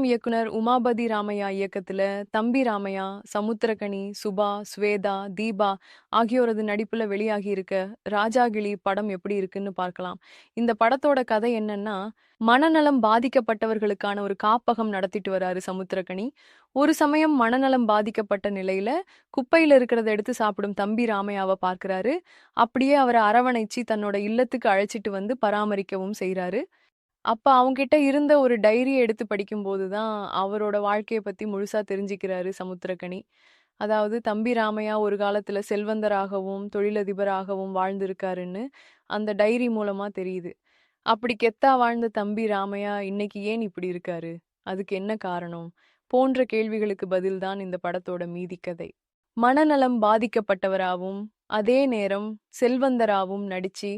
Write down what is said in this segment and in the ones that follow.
இயக்குனர் உமாபதி ராமையா இயக்கத்துல தம்பி ராமையா, சமுத்திரக்கனி, சுபா, ஸ்வேதா, தீபா ஆகியோரது நடிப்புல வெளியாகி இருக்க ராஜாகிளி படம் எப்படி இருக்குன்னு பார்க்கலாம். இந்த படத்தோட கதை என்னன்னா, மனநலம் பாதிக்கப்பட்டவர்களுக்கான ஒரு காப்பகம் நடத்திட்டு வராரு சமுத்திரக்கனி. ஒரு சமயம் மனநலம் பாதிக்கப்பட்ட நிலையில குப்பையில இருக்கிறத எடுத்து சாப்பிடும் தம்பி ராமையாவை பார்க்கிறாரு. அப்படியே அவரை அரவணைச்சு தன்னோட இல்லத்துக்கு அழைச்சிட்டு வந்து பராமரிக்கவும் செய்றாரு. அப்ப அவங்கிட்ட இருந்த ஒரு டைரிய எடுத்து படிக்கும்போது தான், அவரோட வாழ்க்கைய பத்தி முழுசா தெரிஞ்சுக்கிறாரு சமுத்திரக்கனி. அதாவது தம்பி ராமையா ஒரு காலத்துல செல்வந்தராகவும், தொழிலதிபராகவும் வாழ்ந்திருக்காருன்னு, அந்த டைரி மூலமா தெரியுது. அப்படி கெத்தா வாழ்ந்த தம்பி ராமையா இன்னைக்கு ஏன் இப்படி இருக்காரு? அதுக்கு என்ன காரணம்? போன்ற கேள்விகளுக்கு பதில் தான் இந்த படத்தோட மீதி கதை. மனநலம் பாதிக்கப்பட்டவராவும், அதே நேரம் செல்வந்தராவும் நடிச்சு,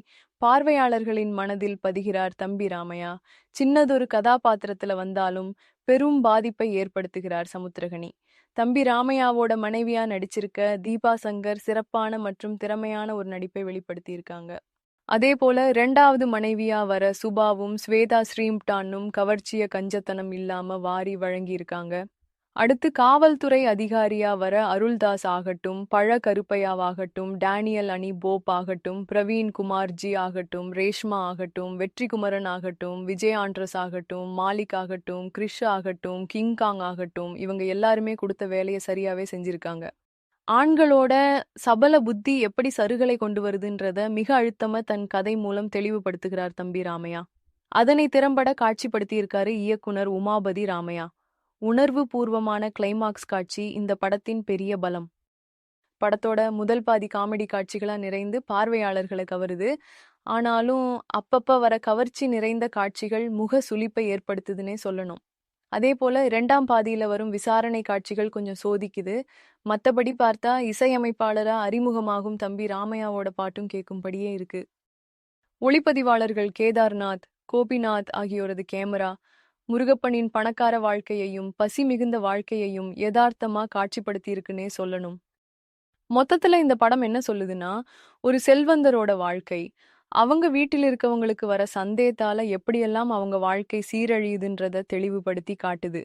பார்வையாளர்களின் மனதில் பதிகிறார் தம்பி ராமையா. சின்னதொரு கதாபாத்திரத்துல வந்தாலும் பெரும் பாதிப்பை ஏற்படுத்துகிறார் சமுத்திரகனி. தம்பி ராமையாவோட மனைவியா நடிச்சிருக்க தீபா சங்கர் சிறப்பான மற்றும் திறமையான ஒரு நடிப்பை வெளிப்படுத்தியிருக்காங்க. அதே போல 2வது மனைவியா வர சுபாவும் ஸ்வேதா ஸ்ரீம்டானும் கவர்ச்சிய கஞ்சத்தனம் இல்லாம வாரி வழங்கியிருக்காங்க. அடுத்து காவல்துறை அதிகாரியா வர அருள்தாஸ் ஆகட்டும், பழ கருப்பையாவாகட்டும், டேனியல் அனி போப் ஆகட்டும், பிரவீன் குமார்ஜி ஆகட்டும், ரேஷ்மா ஆகட்டும், வெற்றிக்குமரன் ஆகட்டும், விஜய் ஆண்ட்ரஸ் ஆகட்டும், மாலிக் ஆகட்டும், கிரிஷ் ஆகட்டும், கிங்காங் ஆகட்டும், இவங்க எல்லாருமே கொடுத்த வேலையை சரியாவே செஞ்சிருக்காங்க. ஆண்களோட சபல புத்தி எப்படி சருகலை கொண்டு வருதுன்றத மிக அழுத்தமா தன் கதை மூலம் தெளிவுபடுத்துகிறார் தம்பி ராமையா. அதனை திறம்பட காட்சிப்படுத்தியிருக்காரு இயக்குனர் உமாபதி ராமையா. உணர்வு பூர்வமான கிளைமாக்ஸ் காட்சி இந்த படத்தின் பெரிய பலம். படத்தோட முதல் பாதி காமெடி காட்சிகளா நிறைந்து பார்வையாளர்களை கவருது. ஆனாலும் அப்பப்ப வர கவர்ச்சி நிறைந்த காட்சிகள் முக சுளிப்பை ஏற்படுத்துதுன்னே சொல்லணும். அதே போல 2ஆம் பாதியில வரும் விசாரணை காட்சிகள் கொஞ்சம் சோதிக்குது. மத்தபடி பார்த்தா இசையமைப்பாளரா அறிமுகமாகும் தம்பி ராமையாவோட பாட்டும் கேட்கும்படியே இருக்கு. ஒளிப்பதிவாளர்கள் கேதார்நாத், கோபிநாத் ஆகியோரது கேமரா, முருகப்பனின் பணக்கார வாழ்க்கையையும் பசி மிகுந்த வாழ்க்கையையும் யதார்த்தமா காட்சிப்படுத்தியிருக்குன்னே சொல்லணும். மொத்தத்துல இந்த படம் என்ன சொல்லுதுன்னா, ஒரு செல்வந்தரோட வாழ்க்கை, அவங்க வீட்டில் இருக்கவங்களுக்கு வர சந்தேகத்தால எப்படியெல்லாம் அவங்க வாழ்க்கை சீரழியுதுன்றத தெளிவுபடுத்தி காட்டுது.